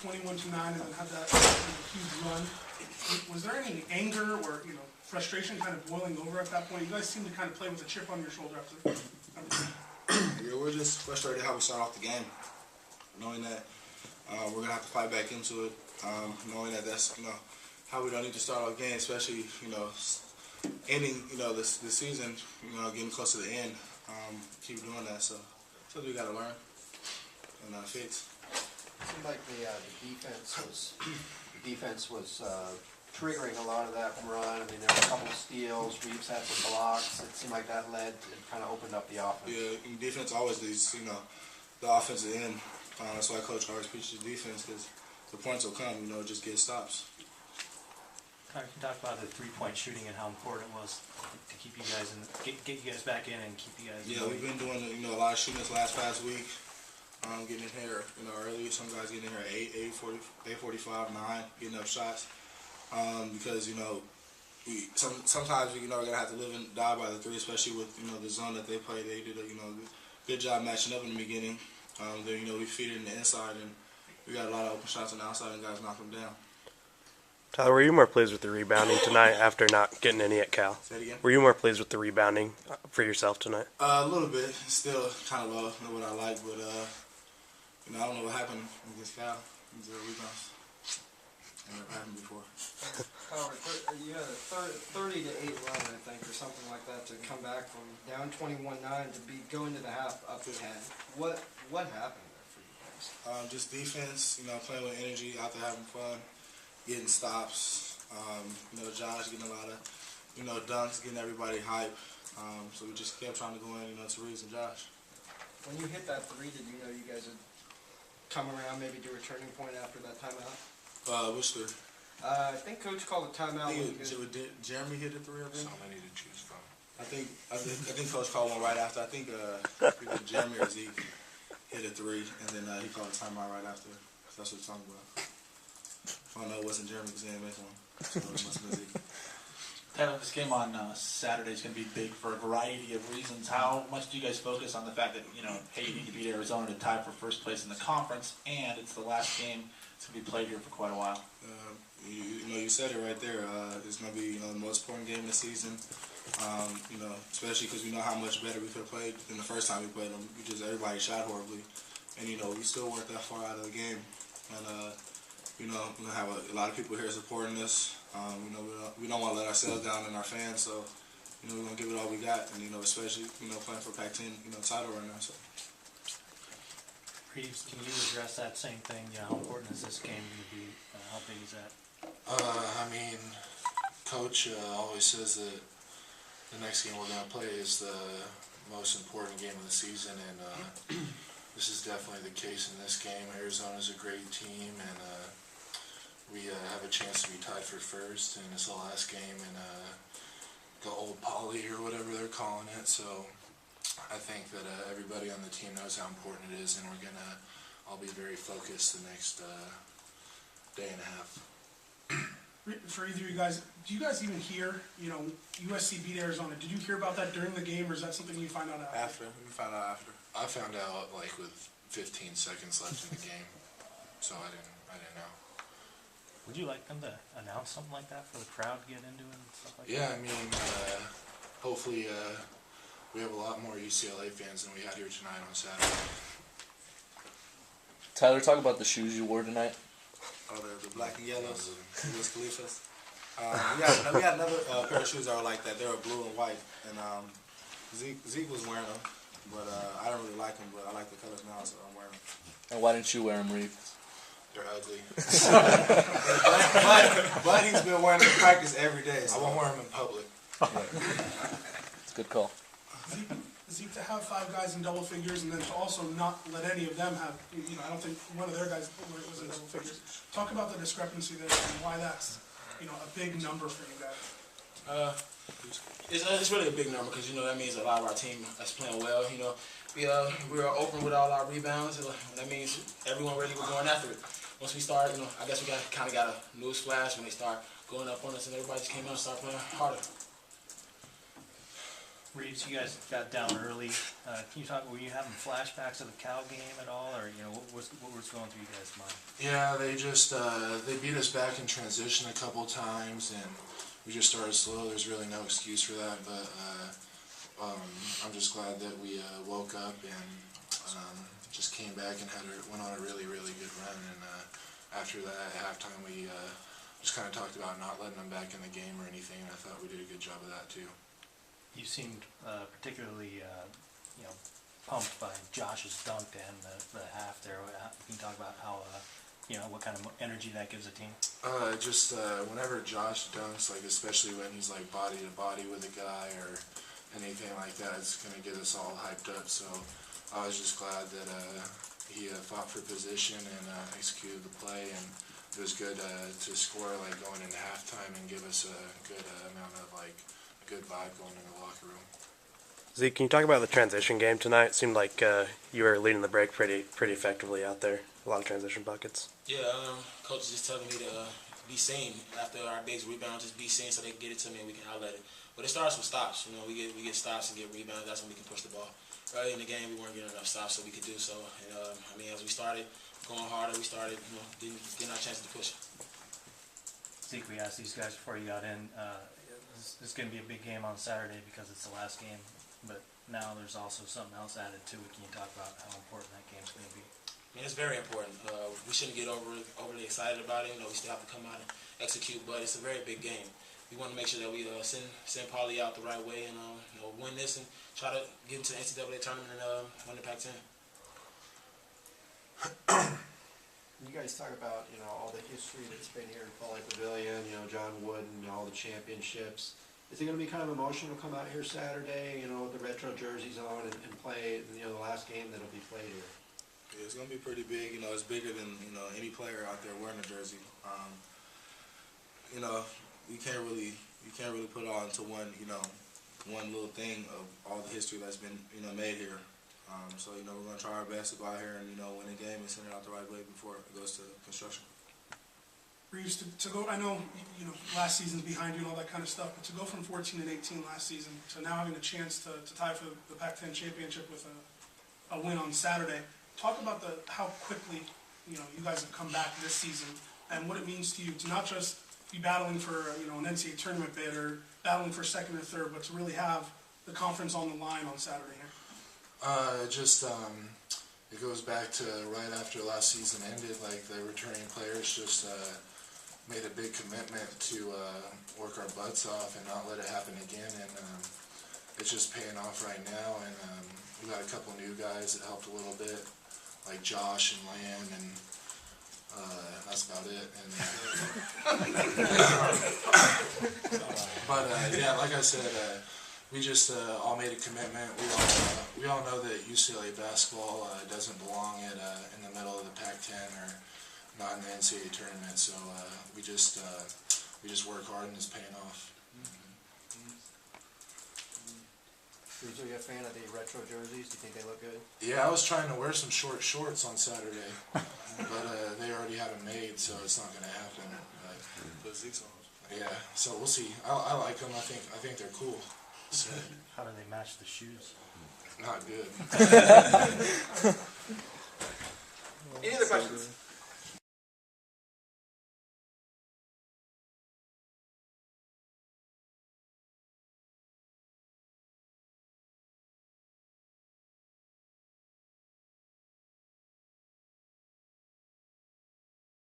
21-9 and then had that huge run. Was there any anger or frustration kind of boiling over at that point? You guys seem to kind of play with a chip on your shoulder after. Yeah, we're just frustrated how we start off the game, knowing that we're gonna have to fight back into it. Knowing that that's how we don't need to start our game, especially ending this season, getting close to the end. Keep doing that, so something we gotta learn and fix. It seemed like the defense was triggering a lot of that run. I mean, there were a couple of steals. Reeves had some blocks. It seemed like that led to kind of opened up the offense. Yeah, defense always leads, the offensive end. That's why Coach always preaches defense, because the points will come. Just get stops. Can you talk about the three-point shooting and how important it was to keep you guys get you guys back in and keep you guys? Yeah, we've been doing a lot of shooting this past week. Getting in here early. Some guys getting in here at 8:45, 9, getting up shots. Because sometimes we're gonna have to live and die by the three, especially with the zone that they play. They did a good job matching up in the beginning. Then we feed it in the inside, and we got a lot of open shots on the outside, and guys knock them down. Tyler, were you more pleased with the rebounding tonight after not getting any at Cal? Say it again? Were you more pleased with the rebounding for yourself tonight? A little bit. Still kind of low. Not what I like, but I don't know what happened against Cal. 0 rebounds. Never happened before. Howard, you had a 30-8 run, I think, or something like that, to come back from down 21-9 to go into the half up 10. What happened there for you guys? Just defense. Playing with energy, out there having fun, getting stops. Josh getting a lot of dunks, getting everybody hype. So we just kept trying to go in, to Reeves and Josh. When you hit that three, did you know you guys would come around, maybe do a turning point after that timeout? Which three? I think Coach called a timeout. Did Jeremy hit a three? I think. So many to choose from. I think Coach called one right after. I think Jeremy or Zeke hit a three, and then he called a timeout right after. So that's what we're talking about. If I know it wasn't Jeremy because he didn't make one. So it must have been Zeke. Tyler, this game on Saturday is going to be big for a variety of reasons. How much do you guys focus on the fact that, hey, you need to beat Arizona to tie for first place in the conference, and it's the last game that's going to be played here for quite a while? You said it right there. It's going to be the most important game of the season. Especially because we know how much better we could have played than the first time we played them. Everybody shot horribly, and we still weren't that far out of the game. And we're gonna have a lot of people here supporting us. We don't want to let ourselves down and our fans. So we're gonna give it all we got, and especially playing for Pac-10 title right now. So. Reeves, can you address that same thing? How important is this game going to be? How big is that? Coach always says that the next game we're going to play is the most important game of the season, and this is definitely the case in this game. Arizona's a great team, and we have a chance to be tied for first, and it's the last game in the old poly or whatever they're calling it. So I think that everybody on the team knows how important it is, and we're going to all be very focused the next day and a half. For either of you guys, do you guys even hear, USC beat Arizona? Did you hear about that during the game, or is that something you find out after? We found out after. I found out with 15 seconds left in the game, so I didn't know. Would you like them to announce something like that for the crowd to get into it and stuff like Yeah, that? Hopefully we have a lot more UCLA fans than we had here tonight on Saturday. Tyler, talk about the shoes you wore tonight. Oh, the black and yellows, Wiz Khalifa's. We had another pair of shoes that were like that. They were blue and white, and Zeke was wearing them, but I don't really like them. But I like the colors now, so I'm wearing them. And why didn't you wear them, Reeves? They're ugly. but he's been wearing them in practice every day. So I won't wear them in public. It's a good call. Zeke, to have 5 guys in double figures and then to also not let any of them have, I don't think one of their guys was in double figures. Talk about the discrepancy there and why that's, a big number for you guys. It's really a big number because, that means a lot of our team is playing well. We are open with all our rebounds. That means everyone really was going after it. Once we start, I guess we kind of got a news flash when they start going up on us, and everybody just came out and started playing harder. Reeves, you guys got down early. Can you talk? Were you having flashbacks of the Cal game at all, or what was going through you guys' mind? Yeah, they just they beat us back in transition a couple times, and we just started slow. There's really no excuse for that, but I'm just glad that we woke up and just came back and went on a really good run. And after that, at halftime, we just kind of talked about not letting them back in the game or anything, and I thought we did a good job of that too. You seemed particularly, pumped by Josh's dunk to end the half there. Can you talk about how, what kind of energy that gives a team? Whenever Josh dunks, like especially when he's like body to body with a guy or anything like that, it's gonna get us all hyped up. So I was just glad that he fought for position and executed the play, and it was good to score like going into halftime and give us a good amount of like good vibe going in the locker room. Zeke, can you talk about the transition game tonight? It seemed like you were leading the break pretty effectively out there. A lot of transition buckets. Yeah, coach is just telling me to be seen after our big rebound. Just be seen so they can get it to me and we can outlet it. But it starts with stops. We get stops and get rebounds. That's when we can push the ball. Early in the game, we weren't getting enough stops, so we could do so. And as we started going harder, we started getting our chances to push. Zeke, we asked these guys before you got in. This is going to be a big game on Saturday because it's the last game, but now there's also something else added to it. Can you talk about how important that game's going to be? I mean, it's very important. We shouldn't get overly excited about it. We still have to come out and execute, but it's a very big game. We want to make sure that we send Pauly out the right way and win this and try to get into the NCAA tournament and win the Pac-10. You guys talk about, all the history that's been here in Pauley Pavilion, John Wooden, all the championships. Is it going to be kind of emotional to come out here Saturday, with the retro jerseys on and play, the last game that'll be played here? Yeah, it's gonna be pretty big. It's bigger than any player out there wearing a jersey. You can't really put it all into one little thing of all the history that's been made here. So we're gonna try our best to go out here and win a game and send it out the right way before it goes to construction. Reeves, to go, I know, last season's behind you and all that kind of stuff, but to go from 14 and 18 last season to now having a chance to tie for the Pac-10 championship with a win on Saturday, talk about how quickly, you guys have come back this season and what it means to you to not just be battling for, an NCAA tournament bid or battling for second or third, but to really have the conference on the line on Saturday here. It goes back to right after last season ended, like the returning players just made a big commitment to work our butts off and not let it happen again, and it's just paying off right now, and we got a couple new guys that helped a little bit, like Josh and Lamb, and that's about it. And, but yeah, like I said, we just all made a commitment. We all know that UCLA basketball doesn't belong in the middle of the Pac-10 or not in the NCAA tournament. So we just work hard and it's paying off. Reeves, are you a fan of the retro jerseys? Do you think they look good? Yeah, I was trying to wear some short shorts on Saturday, but they already had them made, so it's not going to happen. But, yeah, so we'll see. I like them. I think they're cool. So, How do they match the shoes? not good.